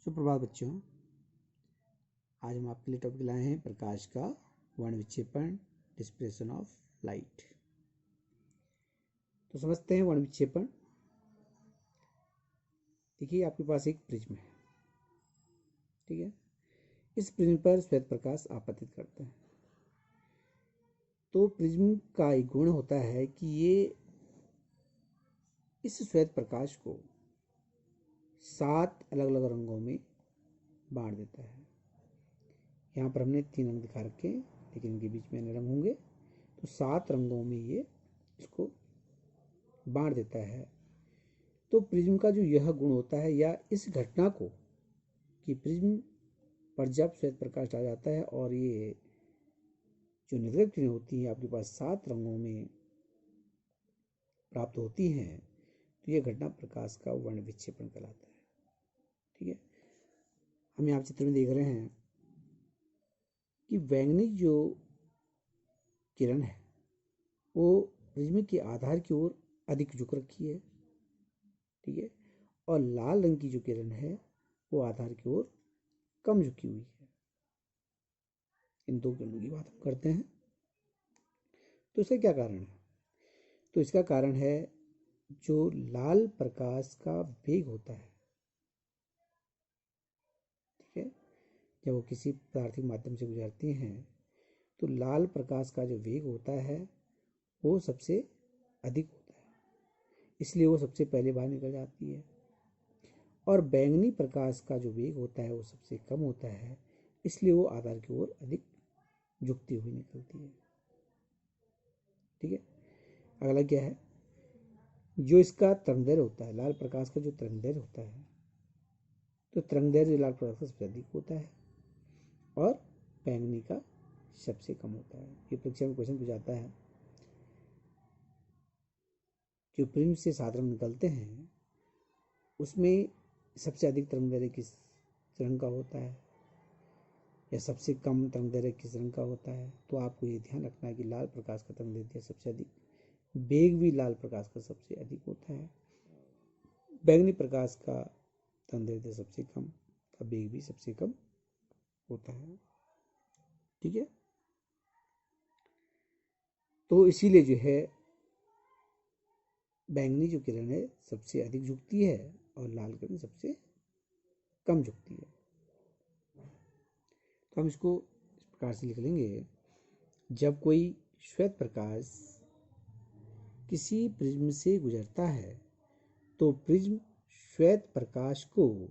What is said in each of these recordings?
सुप्रभात बच्चों, आज हम आपके लिए टॉपिक लाए हैं प्रकाश का वर्ण विक्षेपण, डिस्पर्सन ऑफ लाइट। तो समझते हैं वर्ण विक्षेपण। देखिए, आपके पास एक प्रिज्म है, ठीक है। इस प्रिज्म पर श्वेत प्रकाश आपतित करता है। तो प्रिज्म का एक गुण होता है कि ये इस श्वेत प्रकाश को 7 अलग अलग रंगों में बांट देता है। यहाँ पर हमने 3 रंग दिखा रखे हैं, लेकिन इनके बीच में अन्य रंग होंगे। तो 7 रंगों में ये इसको बांट देता है। तो प्रिज्म का जो यह गुण होता है, या इस घटना को कि प्रिज्म पर जब श्वेत प्रकाश आ जाता है और ये जो निर्गत किरणें होती हैं आपके पास 7 रंगों में प्राप्त होती हैं, तो यह घटना प्रकाश का वर्ण विक्षेपण कहलाता है, ठीक है। हम यहाँ चित्र में देख रहे हैं कि बैंगनी जो किरण है वो प्रिज्म के आधार की ओर अधिक झुक रखी है, ठीक है, और लाल रंग की जो किरण है वो आधार की ओर कम झुकी हुई है। इन दो किरणों की बात हम करते हैं। तो इसका क्या कारण है? तो इसका कारण है जो लाल प्रकाश का वेग होता है, ठीक है, जब वो किसी पदार्थ के माध्यम से गुजरती हैं तो लाल प्रकाश का जो वेग होता है वो सबसे अधिक होता है, इसलिए वो सबसे पहले बाहर निकल जाती है। और बैंगनी प्रकाश का जो वेग होता है वो सबसे कम होता है, इसलिए वो आधार की ओर अधिक झुकती हुई निकलती है, ठीक है। अगला क्या है? जो इसका तरंगदैर्घ्य होता है, लाल प्रकाश का जो तरंगदैर्घ्य होता है, तो तरंगदैर्घ्य लाल प्रकाश का सबसे अधिक होता है और बैंगनी का सबसे कम होता है। ये परीक्षा में क्वेश्चन पूछाता है, जो प्रिज्म से 7 रंग निकलते हैं उसमें सबसे अधिक तरंगदैर्घ्य किस रंग का होता है या सबसे कम तरंगदैर्घ्य किस रंग का होता है। तो आपको ये ध्यान रखना है कि लाल प्रकाश का तरंगदैर्घ्य सबसे अधिक, वेग भी लाल प्रकाश का सबसे अधिक होता है, बैंगनी प्रकाश का तरंगदैर्घ्य सबसे कम, का वेग भी सबसे कम होता है, ठीक है। तो इसीलिए जो है बैंगनी जो किरण है सबसे अधिक झुकती है और लाल किरण सबसे कम झुकती है। तो हम इसको इस प्रकार से लिख लेंगे, जब कोई श्वेत प्रकाश किसी प्रिज्म से गुजरता है तो प्रिज्म श्वेत प्रकाश को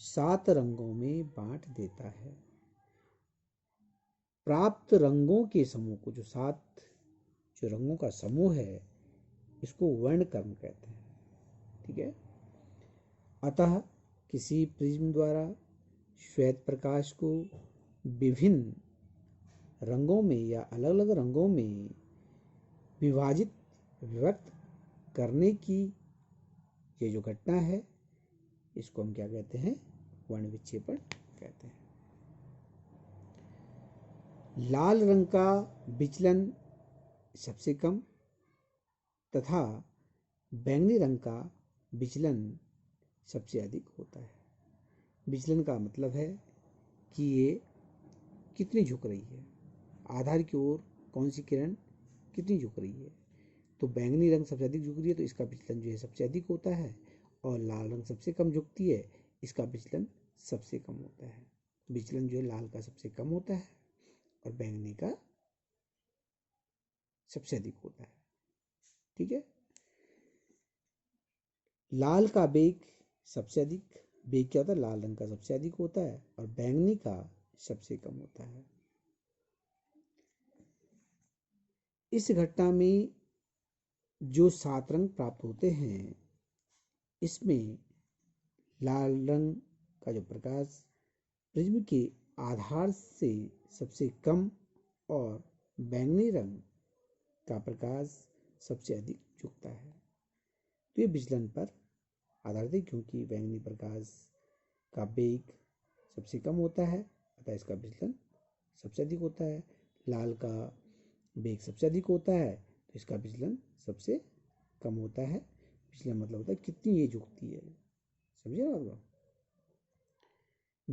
7 रंगों में बांट देता है। प्राप्त रंगों के समूह को, जो 7 जो रंगों का समूह है, इसको वर्णक्रम कहते हैं, ठीक है। अतः किसी प्रिज्म द्वारा श्वेत प्रकाश को विभिन्न रंगों में या अलग अलग रंगों में विभक्त करने की ये जो घटना है, इसको हम क्या कहते हैं? वर्ण विक्षेपण कहते हैं। लाल रंग का विचलन सबसे कम तथा बैंगनी रंग का विचलन सबसे अधिक होता है। विचलन का मतलब है कि ये कितनी झुक रही है, आधार की ओर कौन सी किरण कितनी झुक रही है। तो बैंगनी रंग सबसे अधिक झुक रही है तो इसका विचलन जो है सबसे अधिक होता है, और लाल रंग सबसे कम झुकती है, इसका विचलन सबसे कम होता है। विचलन जो है लाल का सबसे कम होता है और बैंगनी का सबसे अधिक होता है, ठीक है। लाल का वेग सबसे अधिक, वेग क्या होता है? लाल रंग का सबसे अधिक होता है और बैंगनी का सबसे कम होता है। इस घटना में जो 7 रंग प्राप्त होते हैं, इसमें लाल रंग का जो प्रकाश प्रिज्म के आधार से सबसे कम और बैंगनी रंग का प्रकाश सबसे अधिक झुकता है। तो ये विचलन पर आधारित है, क्योंकि बैंगनी प्रकाश का वेग सबसे कम होता है, अतः इसका विचलन सबसे अधिक होता है। लाल का वेग सबसे अधिक होता है तो इसका विचलन सबसे कम होता है। विचलन मतलब होता है कितनी ये झुकती है, समझे आप लोग?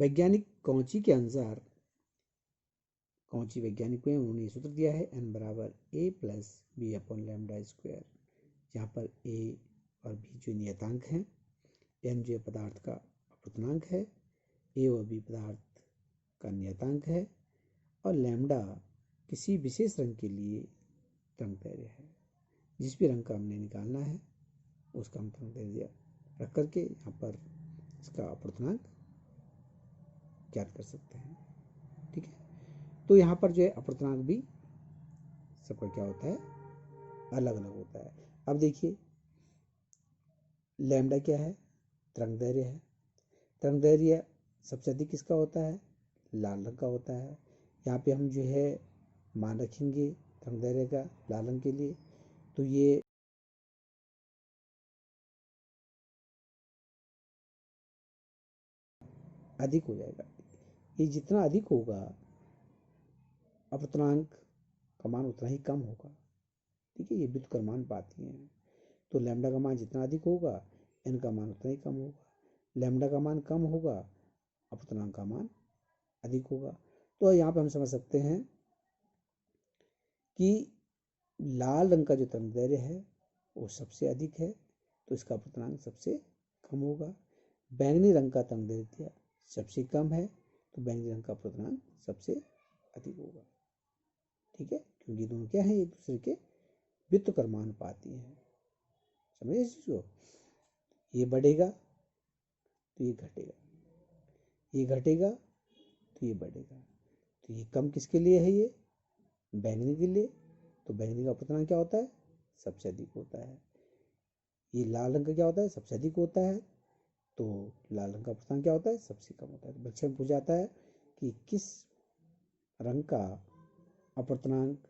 वैज्ञानिक कौची के अनुसार, कौची वैज्ञानिक ने उन्होंने ये सूत्र दिया है n बराबर a plus B upon lambda square, जहाँ पर a और b जो नियतांक हैं, n जो पदार्थ का अपूर्णांक है, a और b पदार्थ का नियतांक है, और लैम्डा किसी विशेष रंग के लिए तरंगदैर्घ्य है। जिस भी रंग का हमने निकालना है उसका हम तरंगदैर्घ्य रख करके यहाँ पर इसका अपूर्णांक ज्ञात कर सकते हैं। ठीक है, तो यहाँ पर जो है अपूर्णांक भी सबका क्या होता है, अलग अलग होता है। अब देखिए लैम्डा क्या है, तरंगदैर्घ्य है। तरंगदैर्घ्य सबसे अधिक किसका होता है, लाल रंग का होता है। यहाँ पे हम जो है मान रखेंगे तरंगदैर्घ्य का लाल रंग के लिए, तो ये अधिक हो जाएगा। ये जितना अधिक होगा अपूर्णांक का मान उतना ही कम होगा। ठीक है, ये व्युत्क्रमानुपाती पाती हैं। तो लैम्डा का मान जितना अधिक होगा एन का मान उतना ही कम होगा। लैम्डा का मान कम होगा, अपूर्णांक का मान अधिक होगा। तो यहाँ पे हम समझ सकते हैं कि लाल रंग का जो तरंगदैर्घ्य है वो सबसे अधिक है, तो इसका अपूर्णांक सबसे कम होगा। बैंगनी रंग का तरंगदैर्घ्य सबसे कम है, तो बैंगनी रंग का अपूर्णांक सबसे अधिक होगा। ठीक है, क्योंकि दोनों क्या है, एक दूसरे के व्युत्क्रमानुपाती हैं। समझे इस चीज को, ये बढ़ेगा तो ये घटेगा, ये घटेगा तो ये बढ़ेगा। तो ये कम किसके लिए है, ये बैंगनी के लिए, तो बैंगनी का अपूर्णांक क्या होता है, सबसे अधिक होता है। ये लाल रंग का क्या होता है, सबसे अधिक होता है, तो लाल रंग का अपूर्णांक क्या होता है, सबसे कम होता है। तो परीक्षा में पूछा जाता है कि किस रंग का अपूर्णांक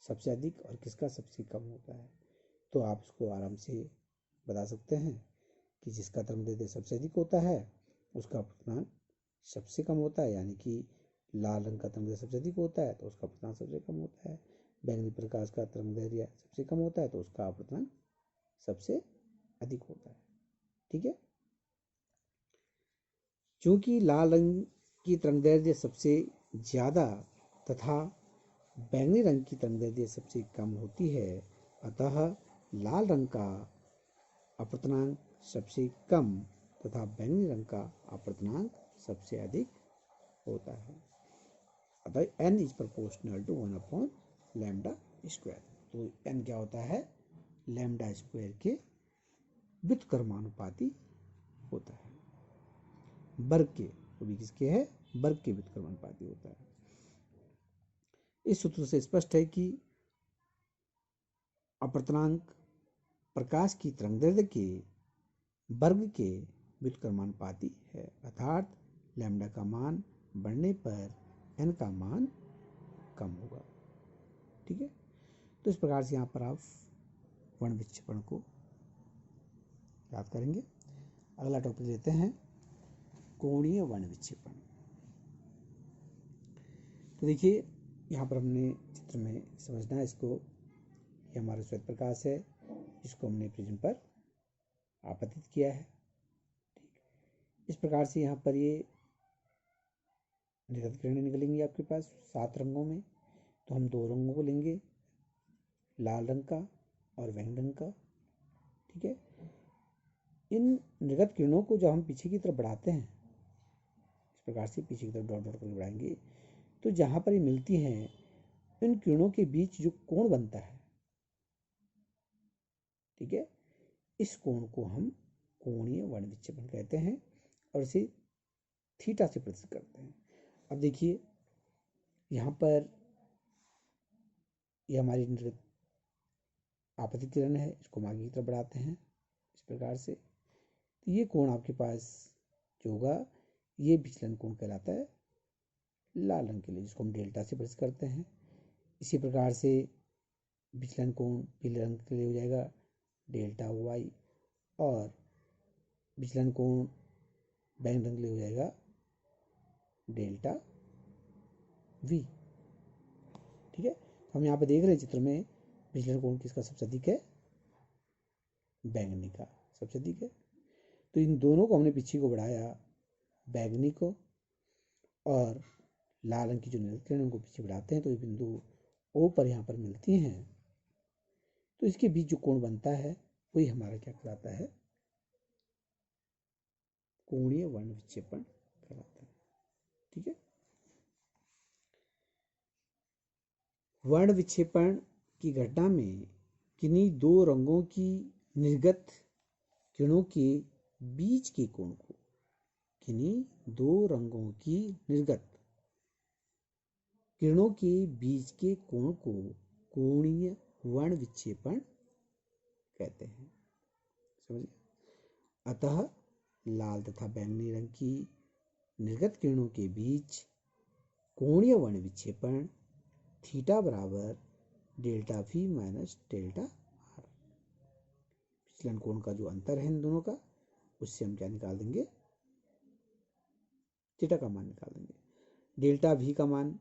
सबसे अधिक और किसका सबसे कम होता है, तो आप उसको आराम से बता सकते हैं कि जिसका तरंगदैर्घ्य सबसे अधिक होता है उसका अपूर्णांक सबसे कम होता है, यानी कि लाल रंग का तरंगदैर्घ्य सबसे अधिक होता है तो उसका अपूर्णांक सबसे कम होता है। बैंगनी प्रकाश का तरंगदैर्घ्य सबसे कम होता है तो उसका अपूर्णांक सबसे अधिक होता है। ठीक है, चूंकि लाल रंग की तरंगदैर्घ्य सबसे ज़्यादा तथा बैंगनी रंग की तरंगदैर्घ्य सबसे कम होती है, अतः लाल रंग का अपूर्णांक सबसे कम तथा बैंगनी रंग का अपूर्णांक सबसे अधिक होता है। अतः n is proportional to 1 upon lambda square. तो n क्या होता है, लैम्डा स्क्वायर के व्युत्क्रमानुपाती होता है। वर्ग के, वो भी किसके है, वर्ग के व्युत्क्रमानुपाती होता है। इस सूत्र से स्पष्ट है कि अपूर्णांक प्रकाश की तरंगदैर्घ्य के वर्ग के व्युत्क्रमानुपाती है, अर्थात लैम्डा का मान बढ़ने पर n का मान कम होगा। ठीक है, तो इस प्रकार से यहाँ पर आप वर्ण विक्षेपण को याद करेंगे। अगला टॉपिक लेते हैं कोणीय वर्ण विक्षेपण। तो देखिए यहाँ पर हमने चित्र में समझना है इसको, ये हमारा श्वेत प्रकाश है जिसको हमने प्रिज्म पर आपतित किया है। ठीक, इस प्रकार से यहाँ पर ये निर्गत किरणें निकलेंगी आपके पास 7 रंगों में। तो हम 2 रंगों को लेंगे, लाल रंग का और बैंगनी रंग का। ठीक है, इन निर्गत किरणों को जब हम पीछे की तरफ बढ़ाते हैं, इस प्रकार से पीछे की तरफ डॉट डॉट करके बढ़ाएंगे, तो जहाँ पर ये मिलती हैं इन किरणों के बीच जो कोण बनता है, ठीक है, इस कोण को हम कोणीय वर्ण विक्षेपण कहते हैं और इसे थीटा से प्रदर्शित करते हैं। अब देखिए यहाँ पर यह हमारी निर्गत आपतित किरण है, इसको हम आगे की तरफ बढ़ाते हैं इस प्रकार से, तो ये कोण आपके पास जो होगा ये विचलन कोण कहलाता है लाल रंग के लिए, जिसको हम डेल्टा से प्रदर्शित करते हैं। इसी प्रकार से विचलन कोण पीले रंग के लिए हो जाएगा डेल्टा वाई, और विचलन कोण बैंगनी रंग के लिए हो जाएगा डेल्टा वी। ठीक है, तो हम यहाँ पे देख रहे हैं चित्र में विचलन कोण किसका सबसे अधिक है, बैंगनी का सबसे अधिक है। तो इन दोनों को हमने पीछे को बढ़ाया, बैंगनी को और लाल रंग की जो निर्गत किरण उनको पीछे बढ़ाते हैं तो ये बिंदु O पर यहाँ पर मिलती हैं, तो इसके बीच जो कोण बनता है वही हमारा क्या कहलाता है, कोणीय वर्ण विक्षेपण कहलाता है। ठीक है, वर्ण विक्षेपण की घटना में किन्हीं दो रंगों की निर्गत किरणों के बीच के कोण को, किन्हीं दो रंगों की निर्गत किरणों के बीच के कोण को कोणीय वर्ण विक्षेपण कहते हैं। समझिए, अतः लाल तथा बैंगनी रंग की निर्गत किरणों के बीच कोणीय वर्ण विक्षेपण थीटा बराबर delta V minus delta R, विचलन कोण का जो अंतर है इन दोनों का, उससे हम क्या निकाल देंगे, थीटा का मान निकाल देंगे। डेल्टा V का मान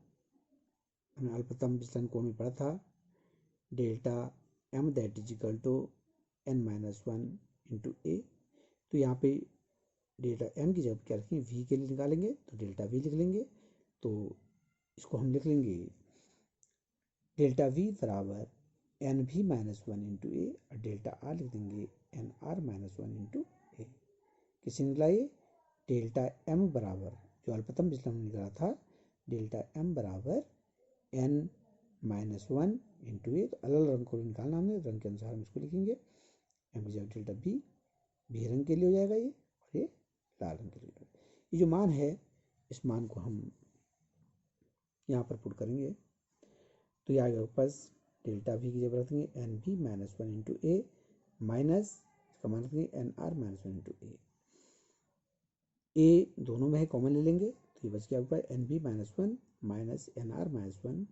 हमने अल्पतम विचलन कोण में पढ़ा था, delta M that is equal to n-1 into A। तो यहाँ पे डेल्टा M की जगह क्या रखेंगे, V के लिए निकालेंगे तो डेल्टा V लिख लेंगे, तो इसको हम लिख लेंगे डेल्टा V बराबर NV-1 इंटू A और डेल्टा R लिख देंगे NR-1 इंटू A। किसी निकला ये डेल्टा M बराबर, जो अल्पतम विचलन निकला था, डेल्टा M बराबर n-1 इंटू A। तो अलग रंग को निकालना हमने, रंग के अनुसार हम इसको लिखेंगे, M की जगह डेल्टा B रंग के लिए हो जाएगा ये, और ये लाल रंग के लिए हो जाएगा। ये जो मान है, इस मान को हम यहाँ पर पुट करेंगे तो ये आएगा पास डेल्टा V की जगह रखेंगे NV-1 इंटू A माइनस इसका मान रखेंगे NR-1 इंटू A दोनों में है, कॉमन ले लेंगे तो ये बच गया आपका NV-1 minus NR-1,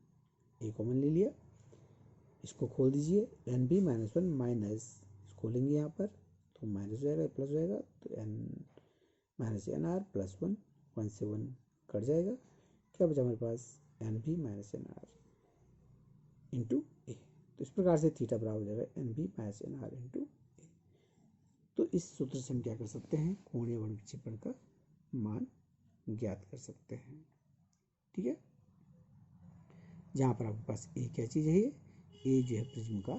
A common ले लिया, इसको खोल दीजिए, NV-1 माइनस इसको लेंगे यहाँ पर तो माइनस हो जाएगा, प्लस हो जाएगा, तो N NR प्लस 1, 1 से 1 कट जाएगा, क्या बचा हमारे पास NV-NR इंटू A। तो इस प्रकार से थीटा बराबर हो जाएगा NV-NR इंटू A। तो इस सूत्र से हम क्या कर सकते हैं, कोणीय वर्ण विक्षेपण का मान ज्ञात कर सकते हैं। ठीक है, जहाँ पर आपके पास A क्या चीज़ है, A जो है प्रिज्म का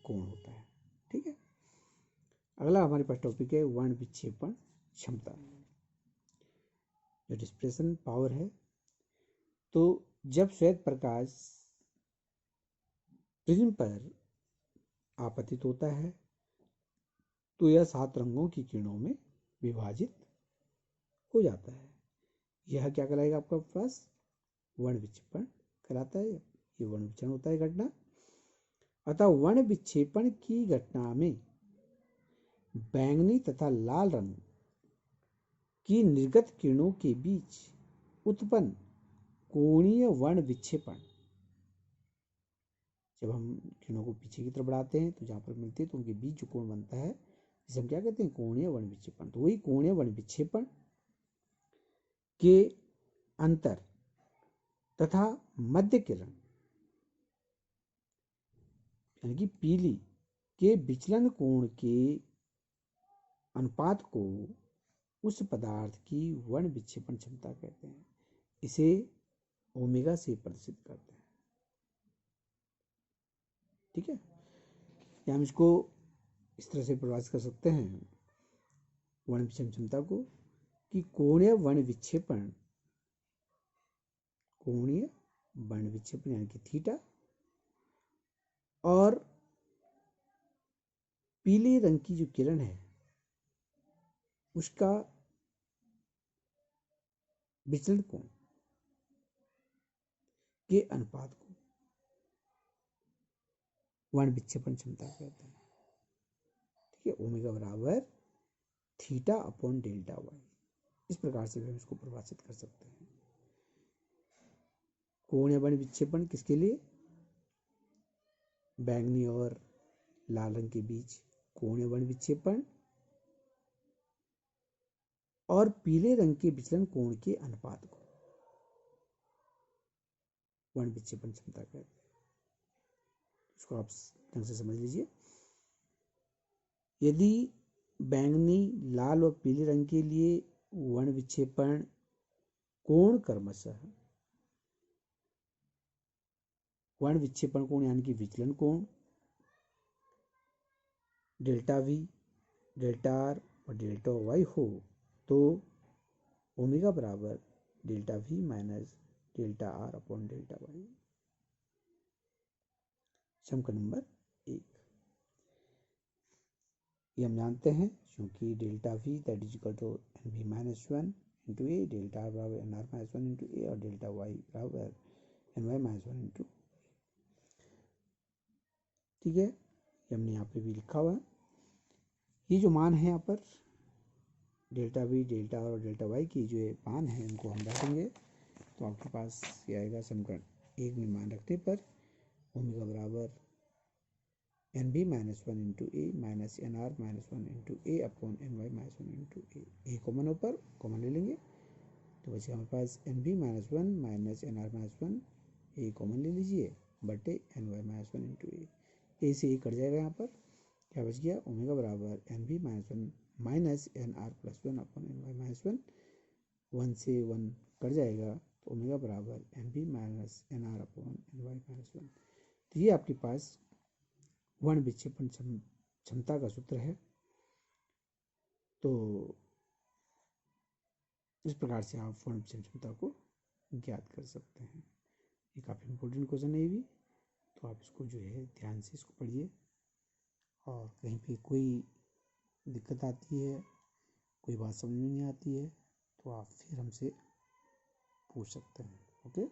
कोण होता है। ठीक है, अगला हमारे पास टॉपिक है वर्ण विक्षेपण क्षमता, जो डिस्पर्शन पावर है। तो जब श्वेत प्रकाश प्रिज्म पर आपतित होता है तो यह 7 रंगों की किरणों में विभाजित हो जाता है। यह क्या कहलाएगा आपका पास, वर्ण विक्षेपण कहलाता है। ये वर्ण विक्षेपण होता है घटना। अतः वर्ण विक्षेपण की घटना में बैंगनी तथा लाल रंग की निर्गत किरणों के बीच उत्पन्न कोणीय वर्ण विक्षेपण, जब हम किरणों को पीछे की तरफ बढ़ाते हैं तो जहाँ पर मिलते हैं तो उनके बीच जो कोण बनता है, जिसे हम क्या कहते हैं, कोणीय वर्ण विक्षेपण। तो वही कोणीय वर्ण विक्षेपण के अंतर तथा मध्य किरण यानी कि पीली के विचलन कोण के अनुपात को उस पदार्थ की वर्ण विक्षेपण क्षमता कहते हैं। इसे ओमेगा से प्रदर्शित करते हैं। ठीक है, या हम इसको इस तरह से परिभाषित कर सकते हैं वर्ण विक्षेपण क्षमता को कि कोणीय वर्ण विक्षेपण यानी कि थीटा और पीले रंग की जो किरण है उसका विचलन कोण के अनुपात को वर्ण विक्षेपण क्षमता कहते हैं। ठीक है, ओमेगा बराबर थीटा अपॉन डेल्टा वाई, इस प्रकार से भी हम इसको परिभाषित कर सकते हैं। कोणीय वर्ण विक्षेपण किसके लिए, बैंगनी और लाल रंग के बीच कोणीय वर्ण विक्षेपण और पीले रंग के विचलन कोण के अनुपात को वर्ण विक्षेपण क्षमता कहते हैं। इसको आप ढंग से समझ लीजिए। यदि बैंगनी, लाल और पीले रंग के लिए वर्ण विक्षेपण कोण क्रमशः वर्ण विक्षेपण कोण यानी कि विचलन कोण डेल्टा वी, डेल्टा आर और डेल्टा वाई हो तो ओमेगा बराबर delta V minus delta R upon delta Y. समीकरण नंबर 1 ये हम जानते हैं क्योंकि delta V that is equal to N V minus one into A, delta R बराबर N R minus one into A और डेल्टा वाई बराबर N Y minus one into. ठीक है, ये हमने यहाँ पे भी लिखा हुआ है। ये जो मान है यहाँ पर डेल्टा वी, डेल्टा आर और डेल्टा वाई की जो मान है इनको हम रखेंगे तो आपके पास ये आएगा समीकरण 1 में मान रखने पर ओमेगा बराबर N B minus one into A minus N R minus one into A upon N Y minus one into A common ऊपर कॉमन ले लेंगे तो बचे हमारे पास N B minus one minus N R minus one A common ले लीजिए बटे N Y minus one into A से ए कट जाएगा। यहाँ पर क्या बच गया ओमेगा बराबर N B minus one minus N R plus one upon N Y minus one, one से वन कट जाएगा तो ओमेगा बराबर N B minus N R upon N Y minus one. तो ये आपके पास वर्ण विक्षेपण क्षमता का सूत्र है। तो इस प्रकार से आप वर्ण विक्षेपण क्षमता को ज्ञात कर सकते हैं। ये काफ़ी इंपॉर्टेंट क्वेश्चन है ये भी, तो आप इसको जो है ध्यान से इसको पढ़िए और कहीं पे कोई दिक्कत आती है, कोई बात समझ में नहीं आती है तो आप फिर हमसे पूछ सकते हैं। ओके।